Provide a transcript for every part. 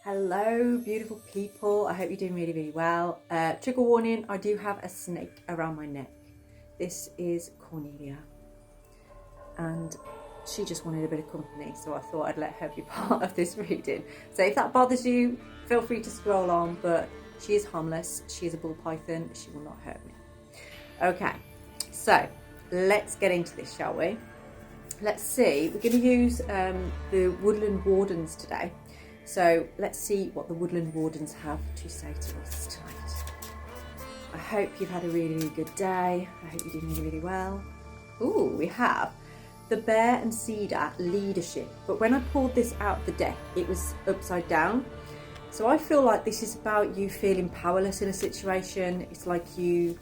Hello, beautiful people. I hope you're doing really, really well. Trigger warning, I do have a snake around my neck. This is Cornelia, and she just wanted a bit of company, so I thought I'd let her be part of this reading. So if that bothers you, feel free to scroll on, but she is harmless. She is a ball python. She will not hurt me. Okay, so let's get into this, shall we? Let's see. We're going to use the Woodland Wardens today. So let's see what the Woodland Wardens have to say to us tonight. I hope you've had a really, really good day. I hope you're doing really, really well. Ooh, we have the Bear and Cedar Leadership. But when I pulled this out of the deck, it was upside down. So I feel like this is about you feeling powerless in a situation. It's like you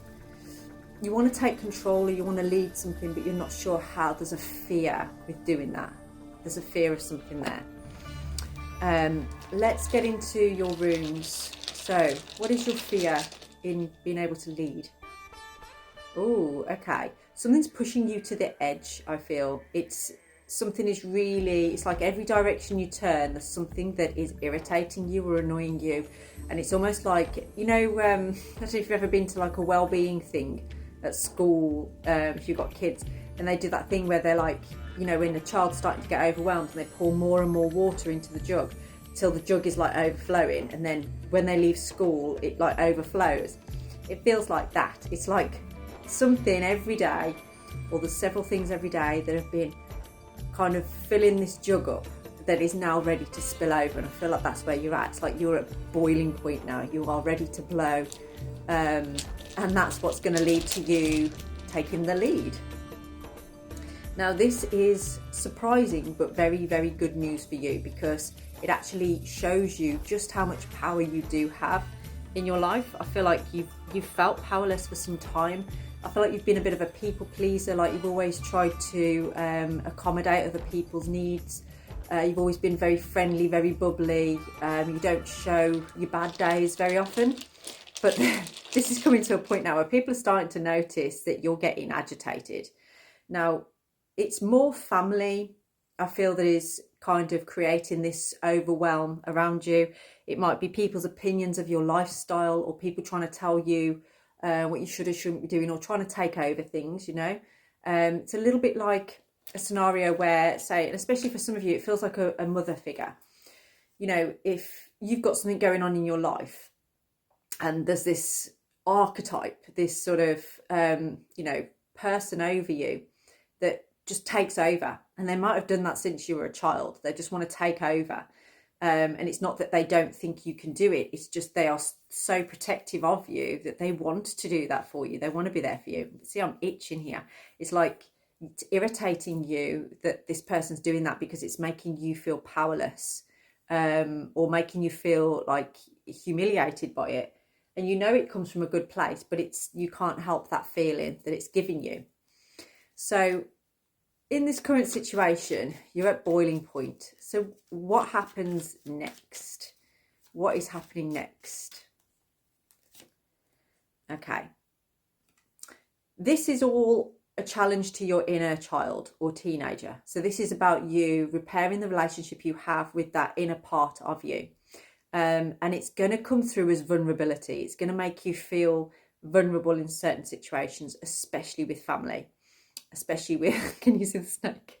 want to take control or you want to lead something, but you're not sure how. There's a fear with doing that. There's a fear of something there. Let's get into your runes. So, what is your fear in being able to lead? Oh, okay. Something's pushing you to the edge, I feel. It's like every direction you turn, there's something that is irritating you or annoying you. And it's almost like, I don't know if you've ever been to like a well-being thing at school, if you've got kids, and they do that thing where they're like, when the child's starting to get overwhelmed and they pour more and more water into the jug till the jug is like overflowing, and then when they leave school it like overflows. It feels like that. It's like something every day, or there's several things every day that have been kind of filling this jug up that is now ready to spill over, and I feel like that's where you're at. It's like you're at boiling point now. You are ready to blow, and that's what's going to lead to you taking the lead. Now this is surprising but very, very good news for you, because it actually shows you just how much power you do have in your life. I feel like you've felt powerless for some time. I feel like you've been a bit of a people pleaser, like you've always tried to accommodate other people's needs. You've always been very friendly, very bubbly. You don't show your bad days very often. But this is coming to a point now where people are starting to notice that you're getting agitated. Now, it's more family, I feel, that is kind of creating this overwhelm around you. It might be people's opinions of your lifestyle, or people trying to tell you what you should or shouldn't be doing, or trying to take over things, It's a little bit like a scenario where, say, and especially for some of you, it feels like a mother figure. If you've got something going on in your life and there's this archetype, this sort of, person over you that just takes over, and they might have done that since you were a child. They just want to take over, and it's not that they don't think you can do it, it's just they are so protective of you that they want to do that for you. They want to be there for you. See, I'm itching here. It's like it's irritating you that this person's doing that because it's making you feel powerless, or making you feel like humiliated by it, and it comes from a good place, but you can't help that feeling that it's giving you. So in this current situation, you're at boiling point. So what happens next? What is happening next? Okay. This is all a challenge to your inner child or teenager. So this is about you repairing the relationship you have with that inner part of you. And it's going to come through as vulnerability. It's going to make you feel vulnerable in certain situations, especially with family. Especially with, can you see the snake?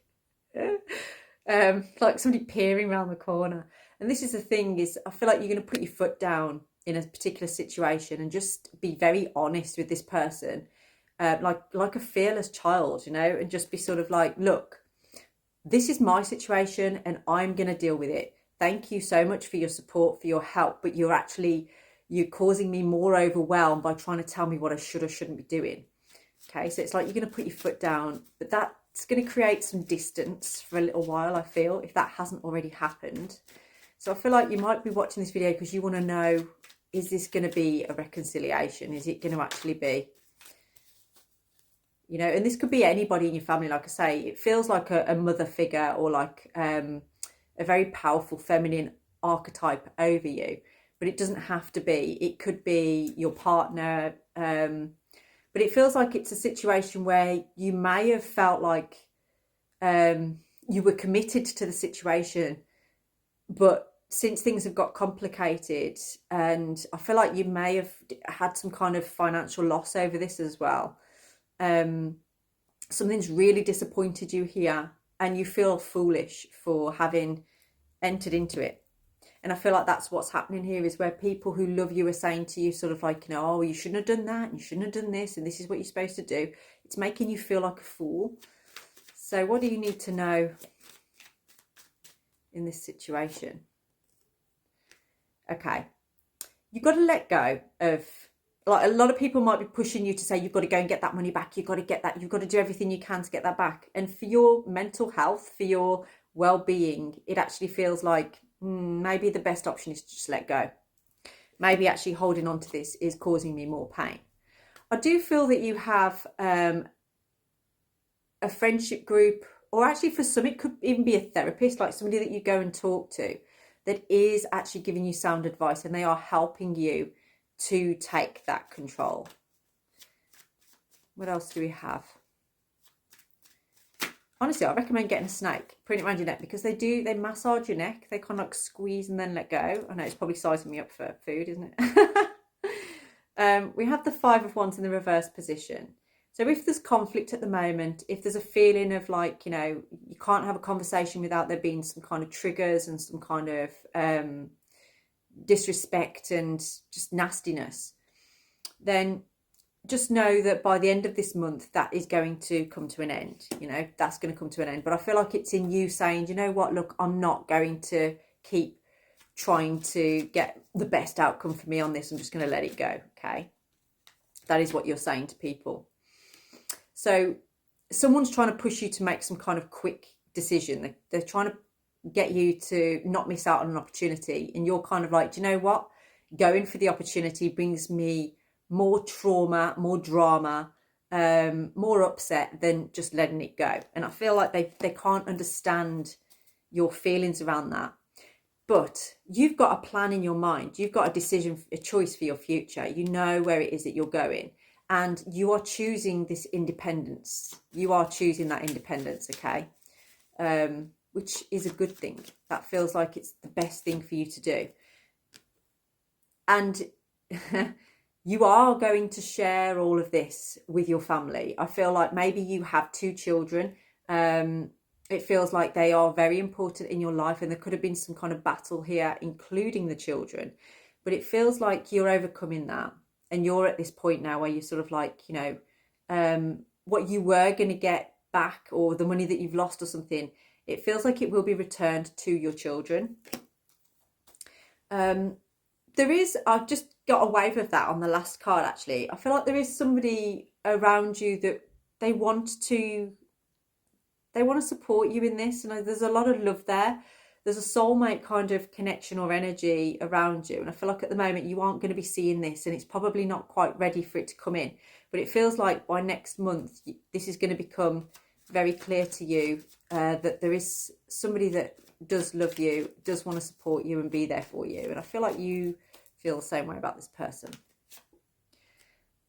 Like somebody peering around the corner. And this is the thing, is I feel like you're going to put your foot down in a particular situation and just be very honest with this person, like a fearless child, and just be sort of like, look, this is my situation and I'm going to deal with it. Thank you so much for your support, for your help, but you're causing me more overwhelmed by trying to tell me what I should or shouldn't be doing. Okay, so it's like you're going to put your foot down, but that's going to create some distance for a little while, I feel, if that hasn't already happened. So I feel like you might be watching this video because you want to know, is this going to be a reconciliation? Is it going to actually be? And this could be anybody in your family. Like I say, it feels like a mother figure, or like a very powerful feminine archetype over you, but it doesn't have to be. It could be your partner, but it feels like it's a situation where you may have felt like you were committed to the situation, but since things have got complicated, and I feel like you may have had some kind of financial loss over this as well. Something's really disappointed you here, and you feel foolish for having entered into it. And I feel like that's what's happening here, is where people who love you are saying to you sort of like, you know, oh, you shouldn't have done that, and you shouldn't have done this, and this is what you're supposed to do. It's making you feel like a fool. So what do you need to know in this situation? Okay, you've got to let go of, like, a lot of people might be pushing you to say, you've got to go and get that money back. You've got to get that. You've got to do everything you can to get that back. And for your mental health, for your well-being, it actually feels like maybe the best option is to just let go. Maybe actually holding on to this is causing me more pain. I do feel that you have a friendship group, or actually for some it could even be a therapist, like somebody that you go and talk to, that is actually giving you sound advice, and they are helping you to take that control. What else do we have? Honestly, I recommend getting a snake, putting it around your neck, because they massage your neck. They kind of like squeeze and then let go. I know it's probably sizing me up for food, isn't it? We have the 5 of Wands in the reverse position. So if there's conflict at the moment, if there's a feeling of like, you know, you can't have a conversation without there being some kind of triggers and some kind of disrespect and just nastiness, then just know that by the end of this month, that is going to come to an end. You know, that's going to come to an end. But I feel like it's in you saying, you know what, look, I'm not going to keep trying to get the best outcome for me on this. I'm just going to let it go. Okay. That is what you're saying to people. So someone's trying to push you to make some kind of quick decision. They're trying to get you to not miss out on an opportunity. And you're kind of like, do you know what? Going for the opportunity brings me more trauma, more drama, more upset than just letting it go. And I feel like they can't understand your feelings around that. But you've got a plan in your mind. You've got a decision, a choice for your future. You know where it is that you're going. And you are choosing this independence. You are choosing that independence, okay? Which is a good thing. That feels like it's the best thing for you to do. And you are going to share all of this with your family. I feel like maybe you have 2 children. It feels like they are very important in your life, and there could have been some kind of battle here, including the children. But it feels like you're overcoming that. And you're at this point now where you're sort of like, you know, what you were going to get back, or the money that you've lost or something, it feels like it will be returned to your children. I've just got a wave of that on the last card, actually. I feel like there is somebody around you that they want to support you in this. And there's a lot of love there. There's a soulmate kind of connection or energy around you. And I feel like at the moment you aren't going to be seeing this, and it's probably not quite ready for it to come in. But it feels like by next month, this is going to become very clear to you that there is somebody that does love you, does want to support you and be there for you. And I feel like you feel the same way about this person.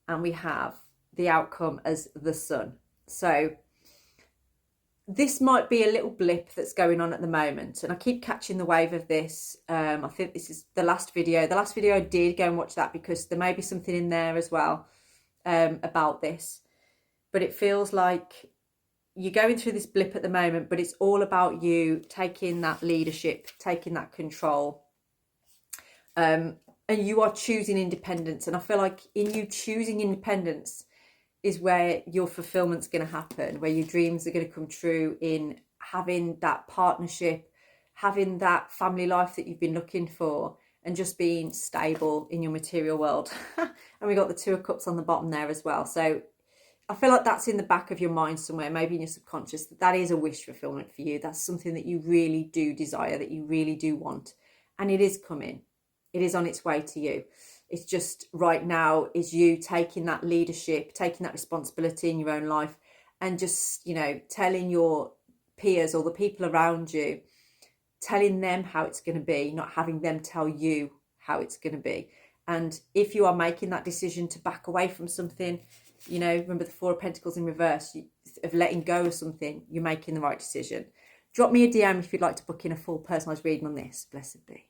And we have the outcome as the Sun. So this might be a little blip that's going on at the moment, and I keep catching the wave of this. I think this is the last video. The last video I did go and watch that because there may be something in there as well about this. But it feels like you're going through this blip at the moment, but it's all about you taking that leadership, taking that control. And you are choosing independence. And I feel like in you choosing independence is where your fulfillment's going to happen, where your dreams are going to come true, in having that partnership, having that family life that you've been looking for, and just being stable in your material world. And we got the 2 of Cups on the bottom there as well. So I feel like that's in the back of your mind somewhere, maybe in your subconscious, that is a wish fulfillment for you. That's something that you really do desire, that you really do want. And it is coming. It is on its way to you. It's just right now is you taking that leadership, taking that responsibility in your own life, and just, you know, telling your peers or the people around you, telling them how it's going to be, not having them tell you how it's going to be. And if you are making that decision to back away from something, you know, remember the 4 of Pentacles in reverse, of letting go of something, you're making the right decision. Drop me a DM if you'd like to book in a full personalised reading on this. Blessed be.